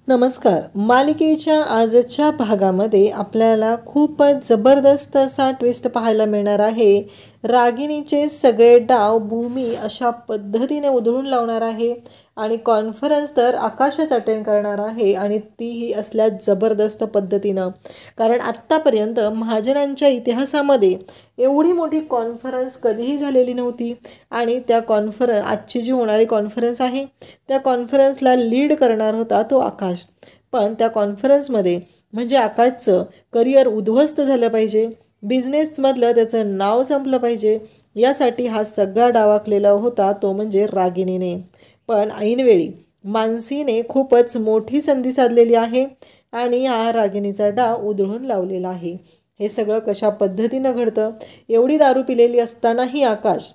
नमस्कार. मालिकेच्या आजच्या भागामध्ये आपल्याला खूपच जबरदस्त असा ट्विस्ट पाहायला मिळणार आहे. रागिणीचे सगळे डाव भूमी अशा पद्धतीने उधळून लावणार आहे आणि कॉन्फरन्स तर आकाशच अटेंड करणार आहे आणि तीही असल्या जबरदस्त पद्धतीनं. कारण आत्तापर्यंत महाजनांच्या इतिहासामध्ये एवढी मोठी कॉन्फरन्स कधीही झालेली नव्हती आणि त्या आजची जी होणारी कॉन्फरन्स आहे त्या कॉन्फरन्सला लीड करणार होता तो आकाश. पण त्या कॉन्फरन्समध्ये म्हणजे आकाशचं करिअर उद्ध्वस्त झालं पाहिजे, बिझनेसमधलं त्याचं नाव संपलं पाहिजे, यासाठी हा सगळा डाव आखलेला होता तो म्हणजे रागिणीने. पण ऐनवेळी मानसीने खूपच मोठी संधी साधलेली आहे आणि हा रागिणीचा डाव उधळून लावलेला आहे. हे सगळं कशा पद्धतीनं घडतं? एवढी दारू पिलेली असतानाही आकाश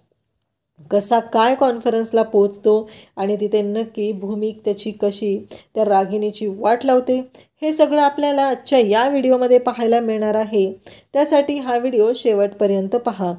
कसा काय कॉन्फरन्सला पोचतो आणि तिथे नक्की भूमी त्याची कशी त्या रागिणीची वाट लावते, हे सगळं आपल्याला आजच्या या व्हिडिओमध्ये पाहायला मिळणार आहे. त्यासाठी हा व्हिडिओ शेवटपर्यंत पहा.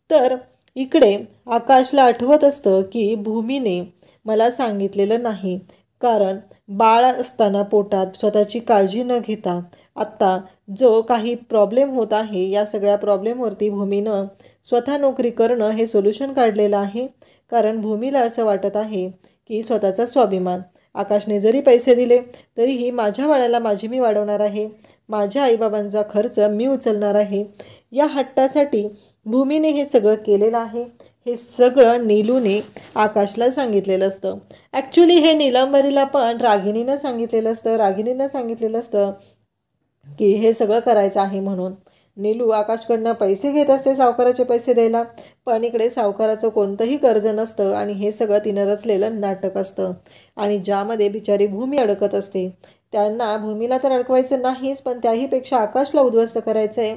तर इकडे आकाशला आठवत असतं की भूमीने मला सांगितलेलं नाही, कारण बाळ असताना पोटात स्वतःची काळजी न घेता आत्ता जो काही प्रॉब्लेम होत आहे या सगळ्या प्रॉब्लेमवरती भूमीनं स्वतः नोकरी करणं हे सोल्युशन काढलेलं आहे. कारण भूमीला असं वाटत आहे की स्वतःचा स्वाभिमान, आकाशने जरी पैसे दिले तरीही माझ्या बाळाला माझी मी वाढवणार आहे, माझ्या आईबाबांचा खर्च मी उचलणार आहे, या हट्टासाठी भूमीने हे सगळं केलेलं आहे. हे सगळं नीलूने आकाशला सांगितलेलं असतं. ॲक्च्युली हे नीलंबरीला पण रागिणीनं सांगितलेलं असतं की हे सगळं करायचं आहे म्हणून. नीलू आकाशकडनं पैसे घेत असते सावकाराचे पैसे द्यायला, पण इकडे सावकाराचं कोणतंही कर्ज नसतं आणि हे सगळं तिनं रचलेलं नाटक असतं आणि ज्यामध्ये बिचारी भूमी अडकत असते. त्यांना भूमीला तर अडकवायचं नाहीच, पण त्याहीपेक्षा आकाशला उद्ध्वस्त करायचं आहे.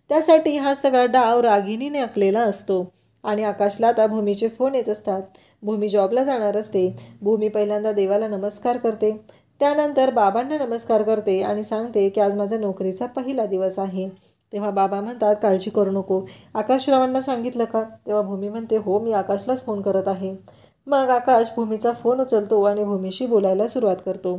त्यासाठी हा सगळा डाव रागिणीने आखलेला असतो आणि आकाशला आता भूमीचे फोन येत असतात. भूमी जॉबला जाणार असते. भूमी पहिल्यांदा देवाला नमस्कार करते, त्यानंतर बाबांना नमस्कार करते आणि सांगते की आज माझा नोकरीचा पहिला दिवस आहे. तेव्हा बाबा म्हणतात काळजी करू नको, आकाशरावांना सांगितलं का? तेव्हा भूमी म्हणते हो, मी आकाशलाच फोन करत आहे. मग आकाश भूमीचा फोन उचलतो आणि भूमीशी बोलायला सुरुवात करतो.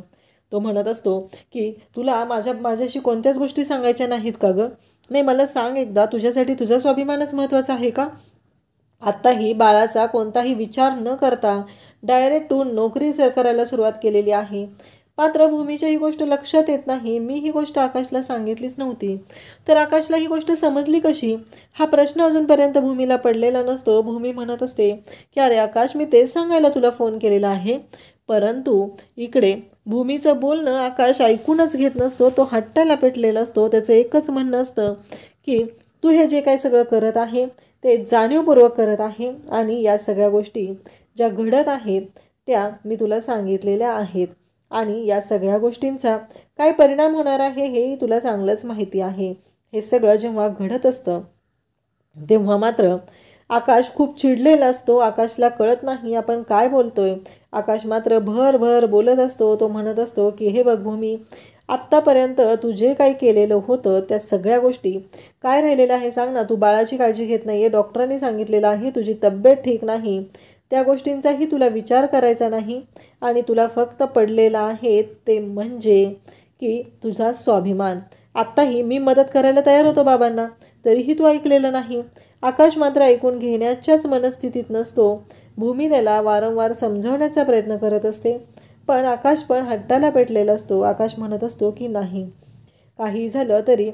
तो म्हणत असतो की तुला माझ्याशी कोणत्याच गोष्टी सांगायच्या नाहीत का गं? नाही, मला सांग एकदा, तुझ्यासाठी तुझा स्वाभिमानच महत्त्वाचा आहे का? आत्ताही बाळाचा कोणताही विचार न करता डायरेक्ट तू नोकरी करायला सुरुवात केलेली आहे. मात्र भूमीच्या ही गोष्ट लक्षात येत नाही. मी ही गोष्ट आकाशला सांगितलीच नव्हती, तर आकाशला ही गोष्ट समजली कशी, हा प्रश्न अजूनपर्यंत भूमीला पडलेला नसतो. भूमी म्हणत असते की अरे आकाश, मी तेच सांगायला तुला फोन केलेला आहे. परंतु इकडे भूमीचं बोलणं आकाश ऐकूनच घेत नसतो. तो हट्टाला पेटलेला असतो. त्याचं एकच म्हणणं असतं की तू हे जे काही सगळं करत आहे ते जाणीवपूर्वक करत आहे आणि या सगळ्या गोष्टी ज्या घडत आहेत त्या मी तुला सांगितलेल्या आहेत आणि या सगळ्या गोष्टींचा काय परिणाम होणार आहे हेही तुला चांगलंच माहिती आहे. हे सगळं जेव्हा घडत असतं तेव्हा मात्र आकाश खूप चिडलेला असतो. आकाशला कळत नाही आपण काय बोलतोय. आकाश मात्र भर बोलत असतो. तो म्हणत असतो की हे बघ भूमी, आत्तापर्यंत तू जे काही केलेलं होतं त्या सगळ्या गोष्टी काय राहिलेलं आहे सांग ना. तू बाळाची काळजी घेत नाही आहे, डॉक्टरांनी सांगितलेलं आहे तुझी तब्येत ठीक नाही, त्या गोष्टींचाही तुला विचार करायचा नाही आणि तुला फक्त पडलेला आहे ते म्हणजे की तुझा स्वाभिमान. आत्ताही मी मदत करायला तयार होतो बाबांना, तरीही तू ऐकलेलं नाही. आकाश मात्र ऐकून घेण्याच्याच मनस्थितीत नसतो. भूमी त्याला वारंवार समजावण्याचा प्रयत्न करत असते, पण आकाश पण हट्टाला पेटलेला असतो. आकाश म्हणत असतो की नाही, काही झालं तरी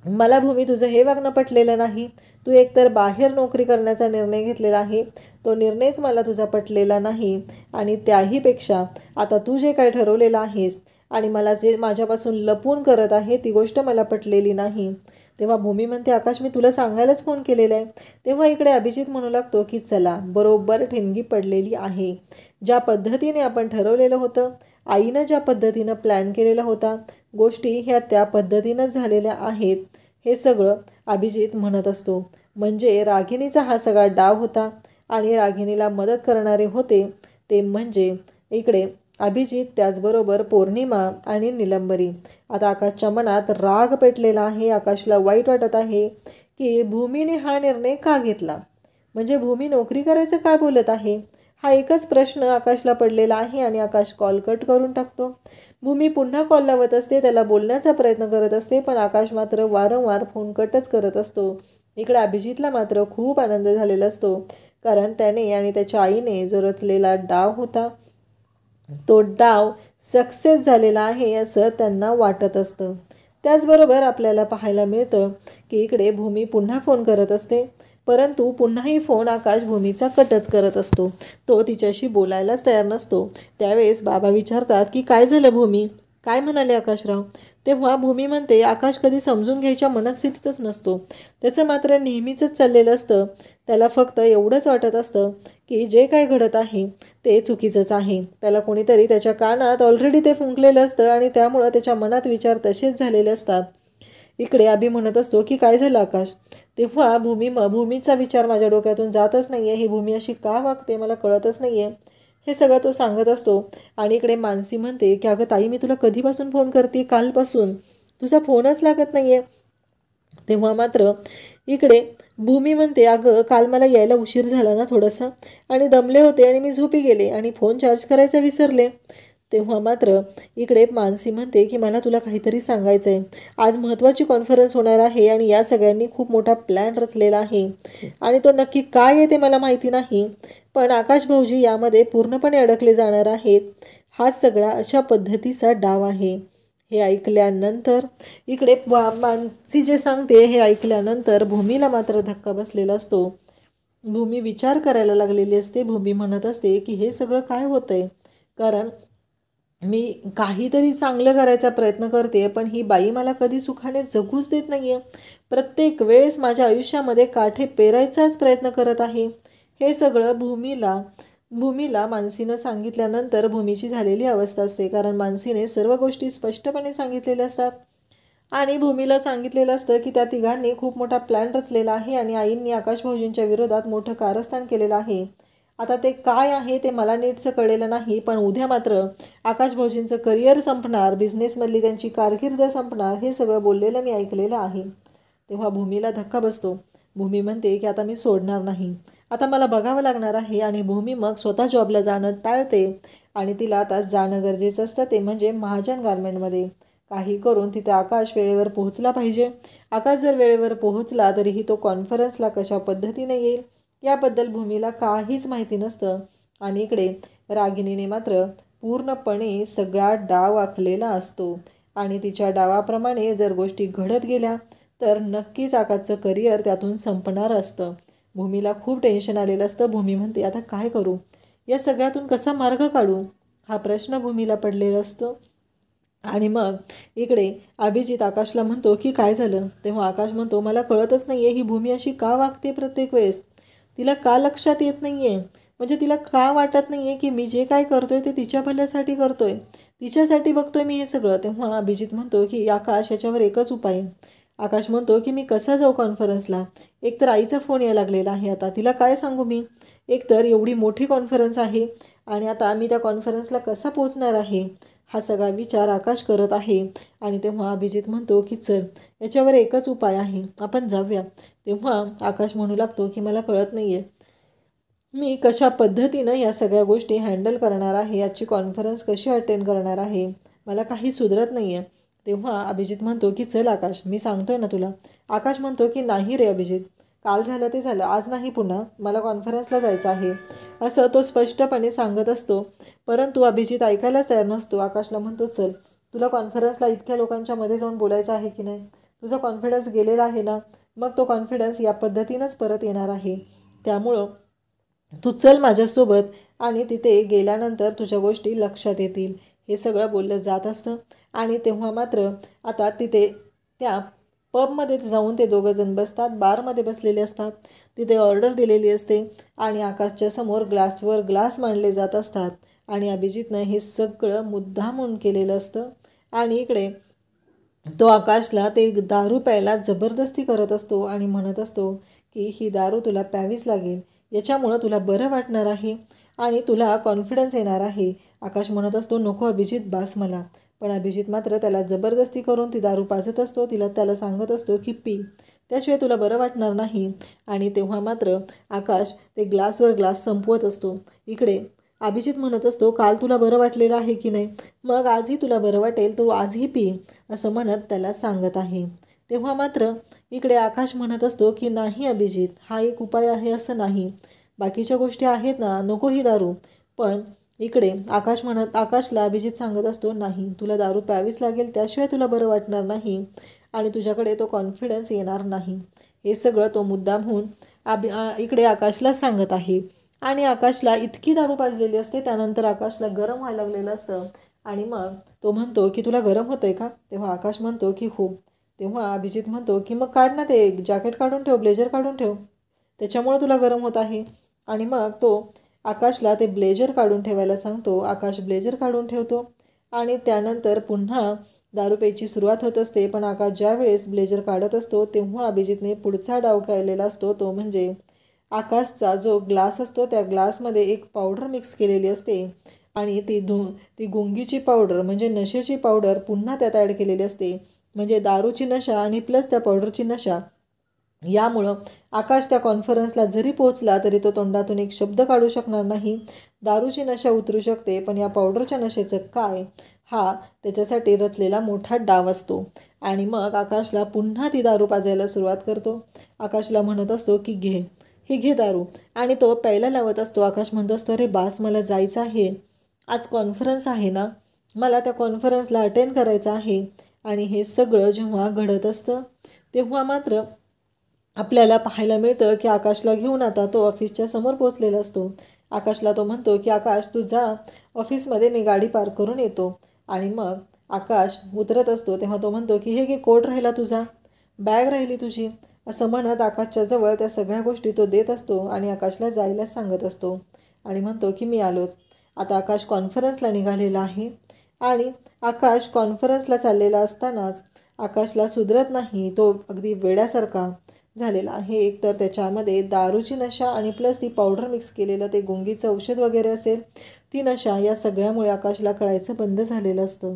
मला भूमी तुझं हे वागणं पटलेलं नाही. तू एकतर बाहेर नोकरी करण्याचा निर्णय घेतलेला आहे, तो निर्णयच मला तुझा पटलेला नाही आणि त्याहीपेक्षा आता तू जे काय ठरवलेलं आहेस आणि मला जे माझ्यापासून लपून करत आहे ती गोष्ट मला पटलेली नाही. तेव्हा भूमी म्हणते आकाश, मी तुला सांगायलाच फोन केलेला आहे. तेव्हा इकडे अभिजित म्हणू लागतो की चला, बरोबर ठिणगी पडलेली आहे. ज्या पद्धतीने आपण ठरवलेलं होतं, आईनं ज्या पद्धतीनं प्लॅन केलेला होता, गोष्टी ह्या त्या पद्धतीनंच झालेल्या आहेत, हे सगळं अभिजित म्हणत असतो. म्हणजे रागिणीचा हा सगळा डाव होता आणि रागिणीला मदत करणारे होते ते म्हणजे इकडे अभिजित, त्याचबरोबर पौर्णिमा आणि निलंबरी. आता आकाशच्या मनात राग पेटलेला आहे. आकाशला वाईट वाटत आहे की भूमीने हा निर्णय का घेतला, म्हणजे भूमी नोकरी करायचं काय बोलत आहे हा एकच प्रश्न आकाशला पडलेला आहे आणि आकाश कॉल कट करून टाकतो. भूमी पुन्हा कॉल लावत असते, त्याला बोलण्याचा प्रयत्न करत असते, पण आकाश मात्र वारंवार फोन कटच करत असतो. इकडे अभिजितला मात्र खूप आनंद झालेला असतो, कारण त्याने आणि त्याच्या आईने जो रचलेला डाव होता तो डाव सक्सेस झालेला आहे असं त्यांना वाटत असतं. त्याचबरोबर आपल्याला पाहायला मिळतं की इकडे भूमी पुन्हा फोन करत असते, परंतु पुन्हाही फोन आकाश भूमीचा कटच करत असतो. तो तिच्याशी बोलायलाच तयार नसतो. त्यावेळेस बाबा विचारतात की काय झालं भूमी, काय म्हणाले आकाशराव. तेव्हा भूमी म्हणते आकाश कधी समजून घ्यायच्या मनस्थितीतच नसतो. त्याचं मात्र नेहमीचंच चाललेलं असतं. त्याला फक्त एवढंच वाटत असतं की जे काय घडत आहे ते चुकीचंच आहे. त्याला कोणीतरी त्याच्या कानात ऑलरेडी ते फुंकलेलं असतं आणि त्यामुळं त्याच्या मनात विचार तसेच झालेले असतात. इकडे अभि म्हणत असतो की काय झालं आकाश. तेव्हा भूमीचा विचार माझ्या डोक्यातून जातच नाही आहे. ही भूमी अशी का वागते मला कळतच नाही आहे. हे सगळं तो सांगत असतो. आणि इकडे मानसी म्हणते की अगं ताई, मी तुला कधीपासून फोन करते, कालपासून तुझा फोनच लागत नाही आहे. तेव्हा मात्र इकडे भूमी म्हणते अगं काल मला यायला उशीर झाला ना थोडासा, आणि दमले होते आणि मी झोपी गेले आणि फोन चार्ज करायचा विसरले. तेव्हा मात्र इकडे मानसी म्हणते की मला तुला काहीतरी सांगायचं आहे. आज महत्त्वाची कॉन्फरन्स होणार आहे आणि या सगळ्यांनी खूप मोठा प्लॅन रचलेला आहे आणि तो नक्की काय आहे ते मला माहिती नाही, पण आकाश भाऊजी यामध्ये पूर्णपणे अडकले जाणार आहेत. हा सगळा अशा पद्धतीचा डाव आहे. हे ऐकल्यानंतर इकडे मानसी जे सांगते हे ऐकल्यानंतर भूमीला मात्र धक्का बसलेला असतो. भूमी विचार करायला लागलेली असते. भूमी म्हणत असते की हे सगळं काय होतंय, कारण मी काहीतरी चांगलं करायचा प्रयत्न करते, पण ही बाई मला कधी सुखाने जगूच देत नाही आहे. प्रत्येक वेळेस माझ्या आयुष्यामध्ये काठे पेरायचाच प्रयत्न करत आहे. हे सगळं भूमीला मानसीनं सांगितल्यानंतर भूमीची झालेली अवस्था असते, कारण मानसीने सर्व गोष्टी स्पष्टपणे सांगितलेल्या असतात आणि भूमीला सांगितलेलं असतं की त्या तिघांनी खूप मोठा प्लॅन रचलेला आहे आणि आईंनी आकाश भाऊजींच्या विरोधात मोठं कारस्थान केलेलं आहे. आता ते काय आहे ते मला नीटचं कळलेलं नाही, पण उद्या मात्र आकाश भाऊजींचं करिअर संपणार, बिझनेसमधली त्यांची कारकीर्द संपणार, हे सगळं बोललेलं मी ऐकलेलं आहे. तेव्हा भूमीला धक्का बसतो. भूमी म्हणते की आता मी सोडणार नाही, आता मला बघावं लागणार आहे. आणि भूमी मग स्वतः जॉबला जाणं टाळते आणि तिला आता जाणं गरजेचं असतं, ते म्हणजे महाजन गारमेंटमध्ये. काही करून तिथे आकाश वेळेवर पोहोचला पाहिजे. आकाश जर वेळेवर पोहोचला तरीही तो कॉन्फरन्सला कशा पद्धतीने येईल याबद्दल भूमीला काहीच माहिती नसतं. आणि इकडे रागिणीने मात्र पूर्णपणे सगळा डाव आखलेला असतो आणि तिच्या डावाप्रमाणे जर गोष्टी घडत गेल्या तर नक्कीच आकाशचं करिअर त्यातून संपणार असतं. भूमीला खूप टेन्शन आलेलं असतं. भूमी म्हणते आता काय करू, या सगळ्यातून कसा मार्ग काढू, हा प्रश्न भूमीला पडलेला असतो. आणि मग इकडे अभिजित आकाशला म्हणतो की काय झालं. तेव्हा आकाश म्हणतो मला कळतच नाही आहे, ही भूमी अशी का वागते प्रत्येक वेळेस, तिला का लक्षात येत नाही आहे, म्हणजे तिला का वाटत नाही आहे की मी जे काय करतोय ते तिच्या भल्यासाठी करतोय, तिच्यासाठी बघतोय मी हे सगळं. तेव्हा अभिजित म्हणतो की आकाश याच्यावर एकच उपाय आहे. आकाश म्हणतो की मी कसा जाऊ कॉन्फरन्सला, एकतर आईचा फोन यायला लागलेला आहे, आता तिला काय सांगू मी, एकतर एवढी मोठी कॉन्फरन्स आहे आणि आता मी त्या कॉन्फरन्सला कसा पोचणार आहे, हा सगळा विचार आकाश करत आहे. आणि तेव्हा अभिजित म्हणतो की चल याच्यावर एकच उपाय आहे, आपण जाऊया. तेव्हा आकाश म्हणू लागतो की मला कळत नाही आहे मी कशा पद्धतीनं या सगळ्या गोष्टी हँडल करणार आहे, याची कॉन्फरन्स कशी अटेंड करणार आहे, मला काही सुधरत नाही आहे. तेव्हा अभिजित म्हणतो की चल आकाश, मी सांगतोय ना तुला. आकाश म्हणतो की नाही रे अभिजित, काल झालं ते झालं, आज नाही पुन्हा, मला कॉन्फरन्सला जायचं आहे, असं तो स्पष्टपणे सांगत असतो. परंतु अभिजित ऐकायलाच तयार नसतो. आकाशला म्हणतो चल, तुला कॉन्फरन्सला इतक्या लोकांच्या मध्ये जाऊन बोलायचं आहे की नाही, तुझा कॉन्फिडन्स गेलेला आहे ना, मग तो कॉन्फिडन्स या पद्धतीनंच परत येणार आहे. त्यामुळं तू चल माझ्यासोबत आणि तिथे गेल्यानंतर तुझ्या गोष्टी लक्षात येतील. हे सगळं बोललं जात असतं. आणि तेव्हा मात्र आता तिथे त्या पबमध्ये जाऊन ते दोघंजण बसतात, बारमध्ये बसलेले असतात. तिथे ऑर्डर दिलेली असते आणि आकाशच्या समोर ग्लासवर ग्लास मांडले जात असतात आणि अभिजितनं हे सगळं मुद्दामून केलेलं असतं. आणि इकडे तो आकाशला ते दारू प्यायला जबरदस्ती करत असतो आणि म्हणत असतो की ही दारू तुला प्यावीच लागेल, याच्यामुळं तुला बरं वाटणार आहे आणि तुला कॉन्फिडन्स येणार आहे. आकाश म्हणत असतो नको अभिजित, बास मला. पण अभिजित मात्र त्याला जबरदस्ती करून ती दारू पाजत असतो. त्याला सांगत असतो की पी, त्याशिवाय तुला बरं वाटणार नाही. आणि तेव्हा मात्र आकाश ते ग्लासवर ग्लास संपवत असतो. इकडे अभिजित म्हणत असतो, काल तुला बरं वाटलेलं आहे की नाही, मग आजही तुला बरं वाटेल, तू आजही पी, असं म्हणत त्याला सांगत आहे. तेव्हा मात्र इकडे आकाश म्हणत असतो की नाही अभिजित, हा एक उपाय आहे असं नाही, बाकीच्या गोष्टी आहेत ना, नको ही दारू. पण इकडे आकाशला अभिजित सांगत असतो, नाही, तुला दारू प्यावीच लागेल, त्याशिवाय तुला बरं वाटणार नाही आणि तुझ्याकडे तो कॉन्फिडन्स येणार नाही. हे सगळं तो मुद्दामहून इकडे आकाशला सांगत आहे. आणि आकाशला इतकी दारू पाजलेली असते, त्यानंतर आकाशला गरम व्हायला लागलेलं असतं. आणि मग तो म्हणतो की तुला गरम होतंय का? तेव्हा आकाश म्हणतो की हो. तेव्हा अभिजित म्हणतो की मग काढ ना, ते जॅकेट काढून ठेव, ब्लेझर काढून ठेव, त्याच्यामुळे तुला गरम होत आहे. आणि मग तो आकाशला ते ब्लेझर काढून ठेवायला सांगतो. आकाश ब्लेझर काढून ठेवतो आणि त्यानंतर पुन्हा दारू प्यायची सुरुवात होत असते. पण आकाश ज्या वेळेस ब्लेझर काढत असतो तेव्हा अभिजितने पुढचा डाव खेळलेला असतो. तो म्हणजे आकाशचा जो ग्लास असतो त्या ग्लासमध्ये एक पावडर मिक्स केलेली असते आणि ती गुंगीची पावडर म्हणजे नशेची पावडर पुन्हा त्यात ॲड केलेली असते. म्हणजे दारूची नशा आणि प्लस त्या पावडरची नशा, यामुळं आकाश त्या कॉन्फरन्सला जरी पोहोचला तरी तो तोंडातून एक शब्द काढू शकणार नाही. दारूची नशा उतरू शकते, पण या पावडरच्या नशेचं काय, हा त्याच्यासाठी रचलेला मोठा डाव असतो. आणि मग आकाशला पुन्हा ती दारू पाजायला सुरुवात करतो. आकाशला म्हणत असतो की हे घे दारू, आणि तो प्यायला लावत असतो. आकाश म्हणत असतो, अरे बास, मला जायचं आहे, आज कॉन्फरन्स आहे ना, मला त्या कॉन्फरन्सला अटेंड करायचं आहे. आणि हे सगळं जेव्हा घडत असतं तेव्हा मात्र आपल्याला पाहायला मिळतं की आकाशला घेऊन आता तो ऑफिसच्या समोर पोचलेला असतो. आकाशला तो म्हणतो की आकाश, तू जा ऑफिसमध्ये, मी गाडी पार्क करून येतो. आणि मग आकाश उतरत असतो तेव्हा तो म्हणतो की हे घे, कोट राहिला तुझा, बॅग राहिली तुझी, असं म्हणत आकाशच्या जवळ त्या सगळ्या गोष्टी तो देत असतो आणि आकाशला जायला सांगत असतो. आणि म्हणतो की मी आलोच. आता आकाश कॉन्फरन्सला निघालेला आहे. आणि आकाश कॉन्फरन्सला चाललेला असतानाच आकाशला सुधरत नाही, तो अगदी वेड्यासारखा झालेला आहे. एकतर त्याच्यामध्ये दारूची नशा आणि प्लस ती पावडर मिक्स केलेलं ते गुंगीचं औषध वगैरे असेल, ती नशा, या सगळ्यामुळे आकाशला कळायचं बंद झालेलं असतं.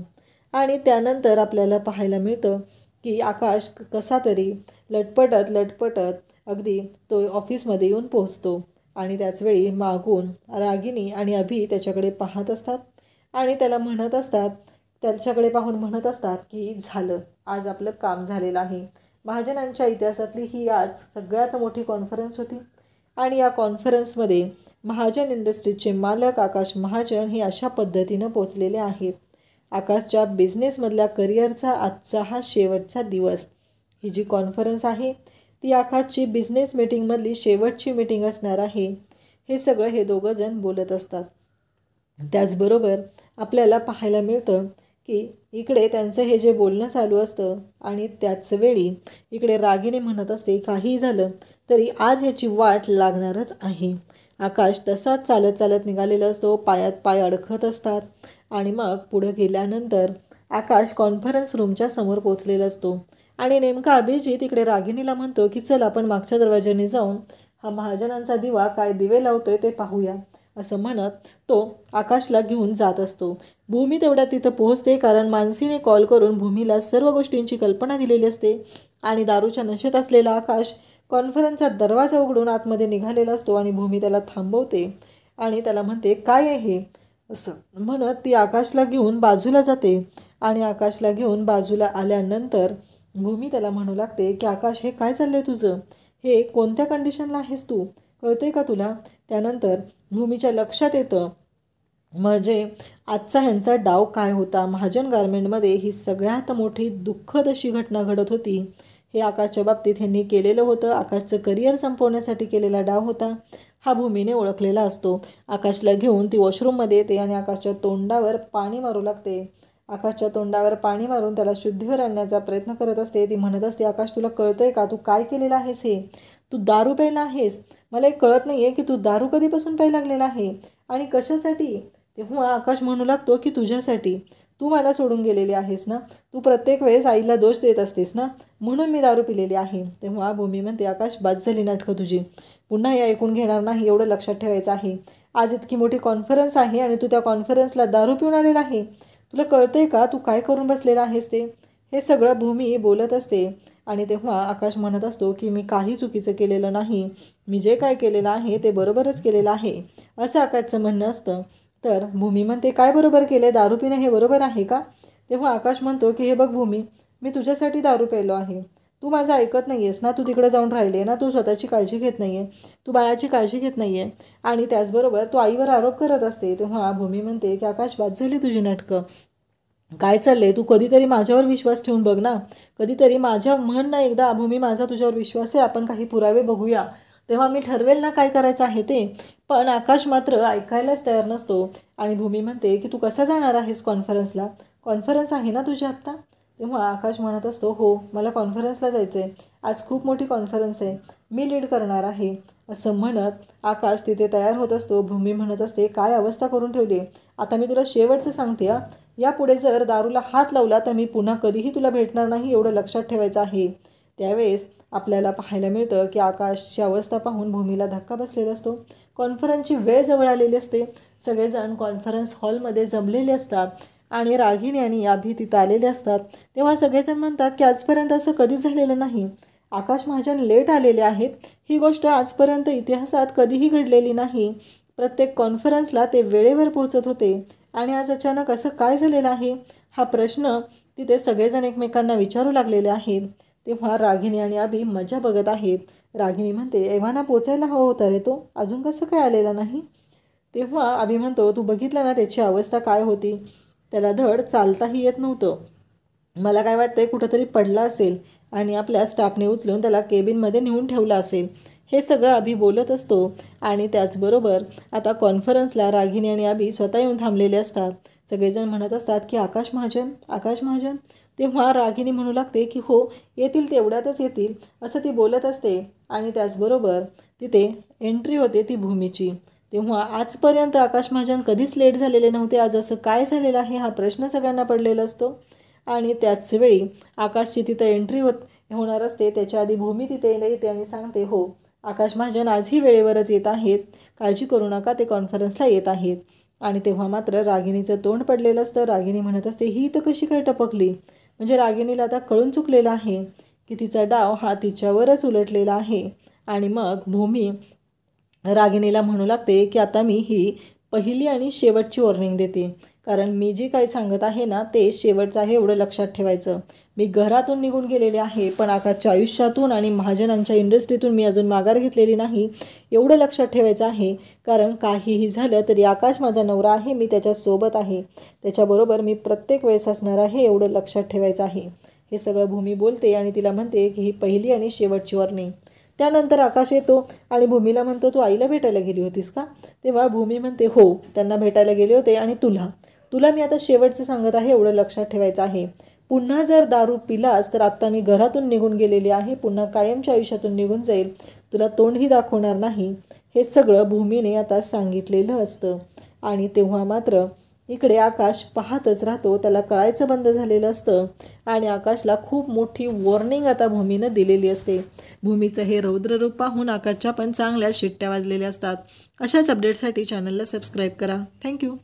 आणि त्यानंतर आपल्याला पाहायला मिळतं की आकाश कसा तरी लटपटत अगदी तो ऑफिसमध्ये येऊन पोहोचतो. आणि त्याचवेळी मागून रागिनी आणि अभि त्याच्याकडे पाहत असतात आणि त्याच्याकडे पाहून म्हणत असतात की झालं, आज आपलं काम झालेलं आहे. महाजनांच्या इतिहासातली ही आज सगळ्यात मोठी कॉन्फरन्स होती. आणि या कॉन्फरन्समध्ये महाजन इंडस्ट्रीजचे मालक आकाश महाजन हे अशा पद्धतीनं पोचलेले आहेत. आकाशच्या बिझनेसमधल्या करिअरचा आजचा हा शेवटचा दिवस. ही जी कॉन्फरन्स आहे ती आकाशची बिझनेस मीटिंगमधली शेवटची मीटिंग असणार आहे. हे सगळं हे दोघं जण बोलत असतात. त्याचबरोबर आपल्याला पाहायला मिळतं की इकडे त्यांचं हे जे बोलणं चालू असतं आणि त्याच वेळी इकडे रागिनी म्हणत असते, काहीही झालं तरी आज ह्याची वाट लागणारच आहे. आकाश तसाच चालत निघालेला असतो, पायात पाय अडकत असतात. आणि मग पुढं गेल्यानंतर आकाश कॉन्फरन्स रूमच्या समोर पोचलेला असतो. आणि नेमका अभिजित इकडे रागिनीला म्हणतो की चल आपण मागच्या दरवाज्याने जाऊन हा महाजनांचा दिवा काय दिवे लावतोय ते पाहूया, असं म्हणत तो आकाशला घेऊन जात असतो. भूमी तेवढ्या तिथं पोहोचते, कारण मानसीने कॉल करून भूमीला सर्व गोष्टींची कल्पना दिलेली असते. आणि दारूच्या नशेत असलेला आकाश कॉन्फरन्सचा दरवाजा उघडून आतमध्ये निघालेला असतो. आणि भूमी त्याला थांबवते आणि त्याला म्हणते, काय आहे हे, असं म्हणत ती आकाशला घेऊन बाजूला जाते. आणि आकाशला घेऊन बाजूला आल्यानंतर भूमी त्याला म्हणू लागते की आकाश, हे काय चाललंय तुझं, हे कोणत्या कंडिशनला आहेस तू, कळते का तुला? त्यानंतर भूमीच्या लक्षात येतं म्हणजे आजचा ह्यांचा डाव काय होता. महाजन गारमेंटमध्ये ही सगळ्यात मोठी दुःखद अशी घटना घडत होती. हे आकाशच्या बाबतीत ह्यांनी केलेलं होतं. आकाशचं करिअर संपवण्यासाठी केलेला डाव होता. हा भूमीने ओळखलेला असतो. आकाशला घेऊन ती वॉशरूममध्ये येते आणि आकाशच्या तोंडावर पाणी मारू लागते. आकाशच्या तोंडावर पाणी मारून त्याला शुद्धीवर आणण्याचा प्रयत्न करत असते. ती म्हणत असते, आकाश, तुला कळतंय का, तू काय केलेलं आहेस, हे तू दारू प्यायला आहेस, मला एक कळत नाही आहे की तू दारू कधीपासून प्यायला लागलेला आहे आणि कशासाठी. तेव्हा आकाश म्हणू लागतो की तुझ्यासाठी, तू मला सोडून गेलेली आहेस ना, तू प्रत्येक वेळेस आईला दोष देत असतेस ना, म्हणून मी दारू पिलेली आहे. तेव्हा भूमी म्हणते, आकाश, बाद झाली नाटकं तुझी, पुन्हा हे ऐकून घेणार नाही, एवढं लक्षात ठेवायचं आहे. आज इतकी मोठी कॉन्फरन्स आहे आणि तू त्या कॉन्फरन्सला दारू पिऊन आलेला आहे, तुला कळतंय का तू काय करून बसलेला आहेस ते. हे सगळं भूमी बोलत असते आणि तेव्हा आकाश म्हणत असतो की मी काही चुकीचं केलेलं नाही, मी जे काय केलेलं आहे ते बरोबरच केलेलं आहे, असं आकाशचं म्हणणं असतं. तर भूमी म्हणते काय बरोबर केलं, दारू पिणं हे बरोबर आहे का? तेव्हा आकाश म्हणतो की हे बघ भूमी, मी तुझ्यासाठी दारू प्यायलो आहे, तू माझं ऐकत नाही आहेस ना, तू तिकडे जाऊन राहिले ना, तू स्वतःची काळजी घेत नाही आहे, तू बाळाची काळजी घेत नाही आहे, आणि त्याचबरोबर तू आईवर आरोप करत असते. तेव्हा भूमी म्हणते की आकाश, बाद झाली तुझी नाटकं, काय चाललंय, तू कधीतरी माझ्यावर विश्वास ठेवून बघ ना, कधीतरी माझ्या म्हण ना एकदा, भूमी माझा तुझ्यावर विश्वास आहे, आपण काही पुरावे बघूया, तेव्हा मी ठरवेल ना काय करायचं आहे ते. पण आकाश मात्र ऐकायलाच तयार नसतो आणि भूमी म्हणते की तू कसा जाणार आहेस कॉन्फरन्सला, कॉन्फरन्स आहे ना तुझी आत्ता? तेव्हा आकाश म्हणत असतो हो, मला कॉन्फरन्सला जायचं आहे, आज खूप मोठी कॉन्फरन्स आहे, मी लीड करणार आहे, असं म्हणत आकाश तिथे तयार होत असतो. भूमी म्हणत असते काय अवस्था करून ठेवली, आता मी तुला शेवटचं सांगते हा, यापुढे जर दारूला हात लावला तर मी पुन्हा कधीही तुला भेटणार नाही, एवढं लक्षात ठेवायचं आहे. त्यावेळेस आपल्याला पाहायला मिळतं की आकाशची अवस्था पाहून भूमीला धक्का बसलेला असतो. कॉन्फरन्सची वेळ जवळ आलेली असते, सगळेजण कॉन्फरन्स हॉलमध्ये जमलेले असतात आणि रागिनी आणि अभि तिथं आलेले असतात. तेव्हा सगळेजण म्हणतात की आजपर्यंत असं कधीच झालेलं नाही, आकाश महाजन लेट आलेले आहेत, ही गोष्ट आजपर्यंत इतिहासात कधीही घडलेली नाही, प्रत्येक कॉन्फरन्सला ते वेळेवर पोहोचत होते आणि आज अचानक असं काय झालेलं आहे, हा प्रश्न तिथे सगळेजण एकमेकांना विचारू लागलेले आहेत. तेव्हा रागिनी आणि अभि मजा बघत आहेत. रागिनी म्हणते एव्हाना पोचायला हवं होता रे तो, अजून कसं काय आलेला नाही? तेव्हा अभि म्हणतो तू बघितलं ना त्याची अवस्था काय होती, त्याला धड चालताही येत नव्हतं, मला काय वाटतंय कुठंतरी पडला असेल आणि आपल्या स्टाफने उचलून त्याला केबिनमध्ये नेऊन ठेवलं असेल, हे सगळं अभि बोलत असतो. आणि त्याचबरोबर आता कॉन्फरन्सला रागिनी आणि अभि स्वतः येऊन थांबलेले असतात. सगळेजण म्हणत असतात की आकाश महाजन, आकाश महाजन. तेव्हा रागिनी म्हणू लागते की हो येतील, तेवढ्यातच येतील, असं ती बोलत असते. आणि त्याचबरोबर तिथे एंट्री होते ती भूमीची. तेव्हा आजपर्यंत आकाश महाजन कधीच लेट झालेले नव्हते, आज असं काय झालेलं आहे हा प्रश्न सगळ्यांना पडलेला असतो. आणि त्याच वेळी आकाशची तिथं एंट्री होणार असते, त्याच्या आधी भूमी तिथे येते आणि सांगते हो आकाश महाजन आजही वेळेवरच येत आहेत, काळजी करू नका, ते कॉन्फरन्सला येत आहेत. आणि तेव्हा मात्र रागिनीचं तोंड पडलेलं असतं. रागिनी म्हणत असते ही तर कशी काय टपकली, म्हणजे रागिनीला आता कळून चुकलेलं आहे की तिचा डाव हा तिच्यावरच उलटलेला आहे. आणि मग भूमी रागिनीला म्हणू लागते की आता मी ही पहिली आणि शेवटची वॉर्निंग देते, कारण मी जे काही सांगत आहे ना ते शेवटचं आहे, एवढं लक्षात ठेवायचं. मी घरातून निघून गेलेले आहे, पण आकाशच्या आयुष्यातून आणि महाजनांच्या इंडस्ट्रीतून मी अजून माघार घेतलेली नाही, एवढं लक्षात ठेवायचं आहे. कारण काहीही झालं तरी आकाश माझा नवरा आहे, मी त्याच्यासोबत आहे, त्याच्याबरोबर मी प्रत्येक वेळेस असणार आहे, एवढं लक्षात ठेवायचं आहे. हे सगळं भूमी बोलते आणि तिला म्हणते की ही पहिली आणि शेवटची वॉर्निंग. त्यानंतर आकाश येतो आणि भूमीला म्हणतो तू आईला भेटायला गेली होतीस का? तेव्हा भूमी म्हणते हो, त्यांना भेटायला गेले होते आणि तुला मी आता शेवटचं सांगत आहे, एवढं लक्षात ठेवायचं आहे. पुन्हा जर दारू पिलास तर आत्ता मी घरातून निघून गेलेली आहे, पुन्हा कायमच्या आयुष्यातून निघून जाईल, तुला तोंडही दाखवणार नाही, हे सगळं भूमीने आता सांगितलेलं असतं. आणि तेव्हा मात्र इकडे आकाश पाहतच राहतो, त्याला कळायचं बंद झालेलं असतं आणि आकाशला खूप मोठी वॉर्निंग आता भूमीनं दिलेली असते. भूमीचं हे रौद्ररूप पाहून आकाशच्या पण चांगल्या शिट्ट्या वाजलेल्या असतात. अशाच अपडेटसाठी चॅनलला सबस्क्राईब करा. थँक्यू.